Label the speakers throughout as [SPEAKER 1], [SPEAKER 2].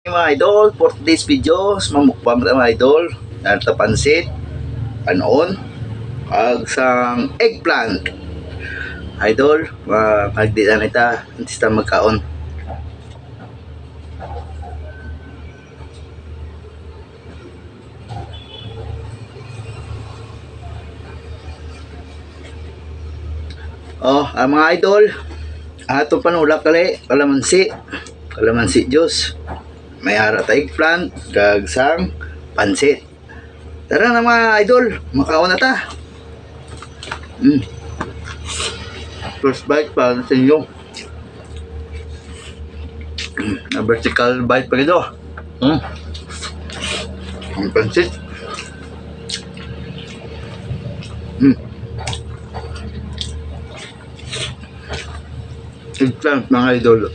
[SPEAKER 1] Mga idol, for today's videos, mamukbang na mga idol, narita pansit, panon, sang eggplant. Idol, magditan ita, antista magkaon. Mga idol, atong panulak kali, kalamansi juice. May ara ta eggplant, sang pansit. Tara na mga idol, makaon na ta. First bite pa sa inyo. Vertical bite pa ito. Ang pansit. Eggplant mga idol.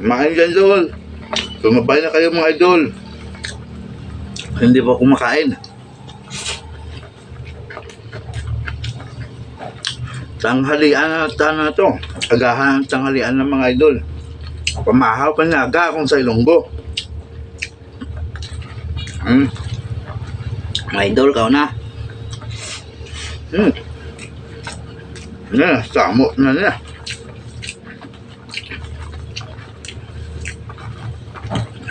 [SPEAKER 1] Makain dyan idol. Tumabay na kayo mga idol. Hindi pa kumakain. Tanghalian na to. Agahan ng tanghalian ng mga idol. Pamahaw pa na aga kung sa Ilonggo. Mga idol, kao na. Samo na nila.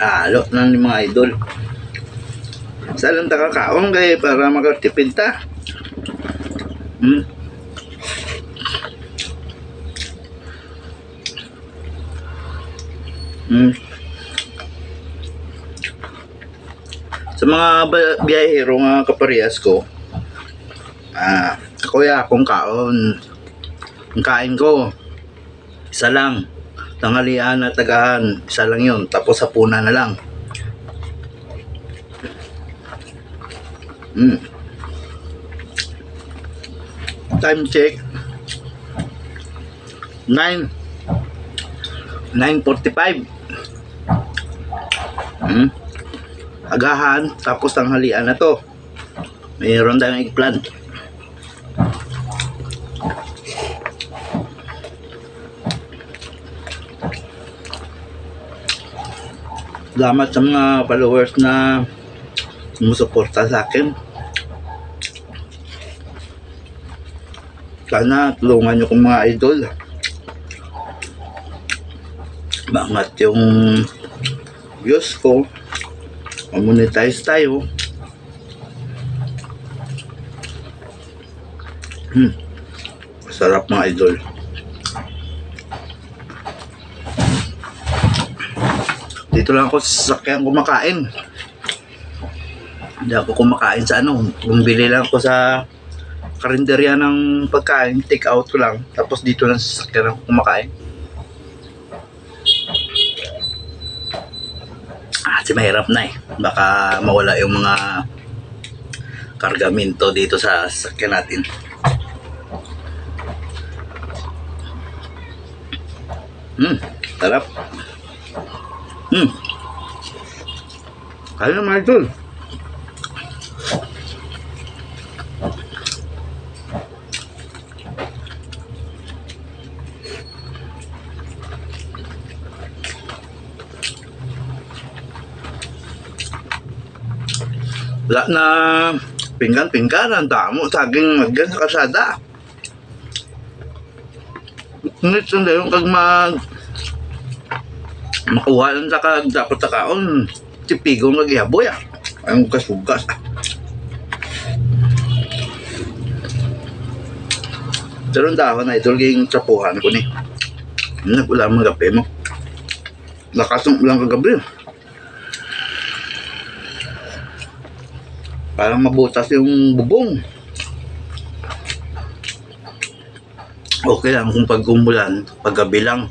[SPEAKER 1] Halo na ni mga idol. Saan ta kakaon kay para makatipid ta? Sa mga biyahero nga kaparehas ko, kuya akong kaon. Ang kain ko, isa lang. Tanghalian at tagahan, isa lang yun. Tapos hapunan na lang. Time check 9:45. Agahan, tapos tanghalian na to. Mayroon tayong eggplant. Salamat sa mga followers na sumusuporta sa akin. Sana tulungan nyo kong mga idol. Maangat yung views ko. Monetize tayo. Sarap mga idol. Dito lang ako sa sasakyan kumakain. Hindi ako kumakain sa bumili lang ako sa karinderya ng pagkain, take out ko lang. Tapos dito lang sa sasakyan ako kumakain. Kasi mahirap na baka mawala yung mga kargamento dito sa sasakyan natin. Sarap. Kaya naman idol. Wala na pinggan, ang damo saging magyan sa kasada. Ngunit hindi yung kag makuha lang sa dapat sa kaon, tipigong nag-ihaboy ang kasugas. Pero ang dahon na idol yung trapuhan ko ni. Nagula mga gabi mo. Nakasong lang kagabi. Parang mabutas yung bubong. Okay lang kung pag-umulan, paggabi lang.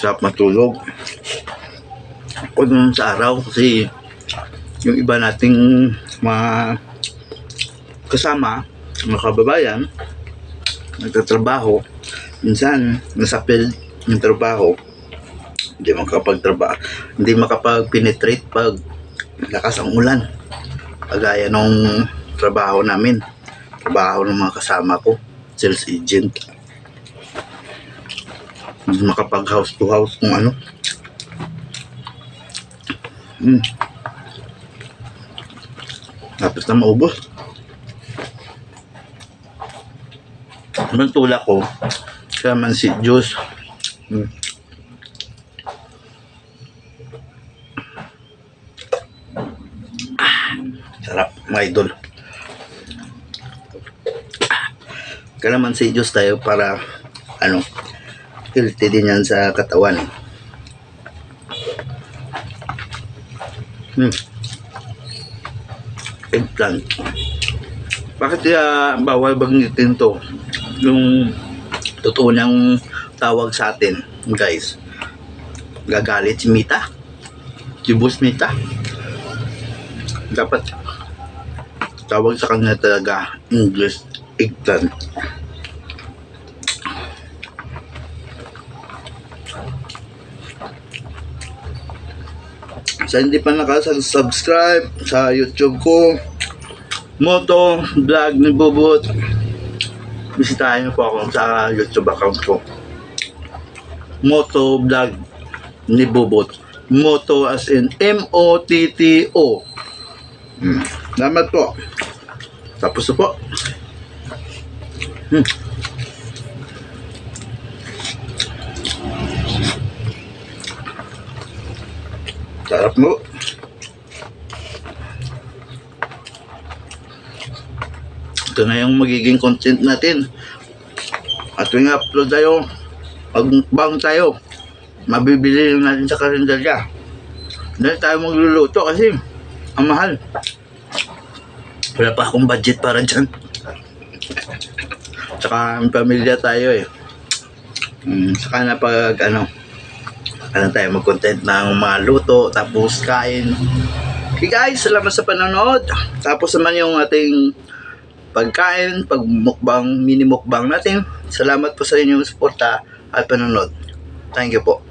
[SPEAKER 1] Sarap matulog. Ako naman sa araw kasi yung iba nating mga kasama, mga kababayan, nagtatrabaho, minsan nasa field yung trabaho, hindi makapag-penetrate pag lakas ang ulan. Kagaya nung trabaho namin. trabaho ng mga kasama ko, sales agent. Makapag house to house kung ano. Tapos na maubos. Ang tulak ko, kaya man si juice. Sarap, mga idol. Kalamansi juice tayo para ano, healthy din yan sa katawan. Eggplant. Bakit kaya bawal banggitin to? Yung totoo niyang tawag sa atin, guys. Gagalit si Mita. Si Boss Mita. Dapat tawag sa kanya talaga English eggplant. Sa hindi pa nakasubscribe sa YouTube ko, Moto Vlog ni Bubot, bisitahin niyo po ako sa YouTube account ko, Moto Vlog ni Bubot. Moto as in M-O-T-T-O. Salamat po. Tapos na po. Sarap mo. Ito na yung magiging content natin. At tuwing upload tayo, mag-mukbang tayo, mabibili lang natin sa karinderya. Dahil tayo magluluto kasi ang mahal. Wala pa akong budget para dyan. Tsaka ang pamilya tayo eh. Saka na pag ano tayo mag-content ng mga luto, tapos kain. Okay guys, salamat sa panonood. Tapos naman yung ating pagkain, pag-mukbang, mini mukbang natin. Salamat po sa inyong suporta at panonood. Thank you po.